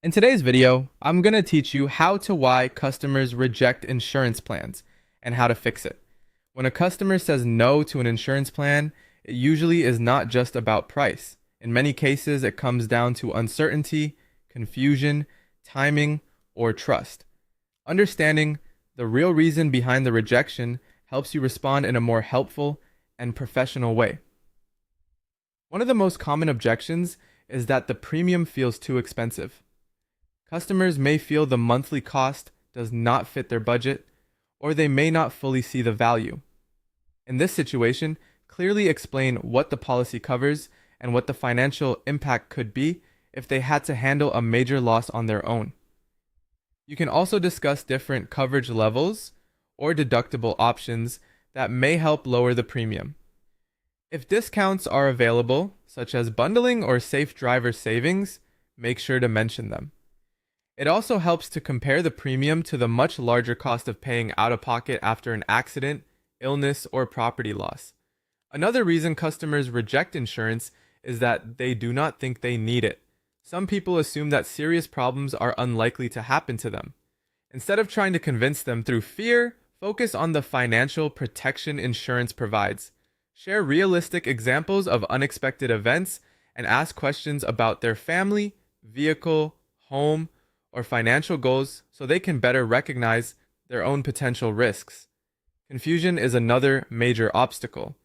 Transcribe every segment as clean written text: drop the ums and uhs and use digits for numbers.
In today's video, I'm going to teach you how to why customers reject insurance plans and how to fix it. When a customer says no to an insurance plan, it usually is not just about price. In many cases, it comes down to uncertainty, confusion, timing, or trust. Understanding the real reason behind the rejection helps you respond in a more helpful and professional way. One of the most common objections is that the premium feels too expensive. Customers may feel the monthly cost does not fit their budget, or they may not fully see the value. In this situation, clearly explain what the policy covers and what the financial impact could be if they had to handle a major loss on their own. You can also discuss different coverage levels or deductible options that may help lower the premium. If discounts are available, such as bundling or safe driver savings, make sure to mention them. It also helps to compare the premium to the much larger cost of paying out of pocket after an accident, illness, or property loss. Another reason customers reject insurance is that they do not think they need it. Some people assume that serious problems are unlikely to happen to them. Instead of trying to convince them through fear, focus on the financial protection insurance provides. Share realistic examples of unexpected events and ask questions about their family, vehicle, home, or financial goals so they can better recognize their own potential risks. Confusion is another major obstacle.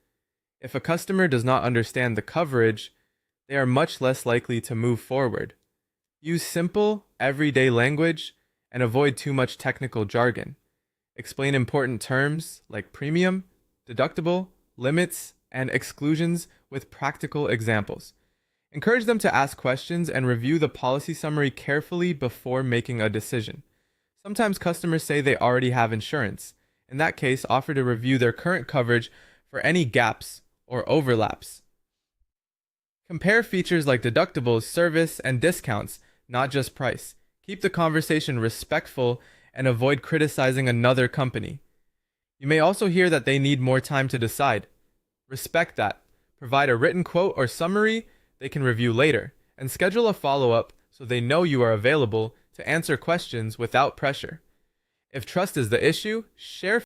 If a customer does not understand the coverage, they are much less likely to move forward. Use simple, everyday language and avoid too much technical jargon. Explain important terms like premium, deductible, limits, and exclusions with practical examples. Encourage them to ask questions and review the policy summary carefully before making a decision. Sometimes customers say they already have insurance. In that case, offer to review their current coverage for any gaps or overlaps. Compare features like deductibles, service, and discounts, not just price. Keep the conversation respectful and avoid criticizing another company. You may also hear that they need more time to decide. Respect that. Provide a written quote or summary they can review later, and schedule a follow-up so they know you are available to answer questions without pressure. If trust is the issue, share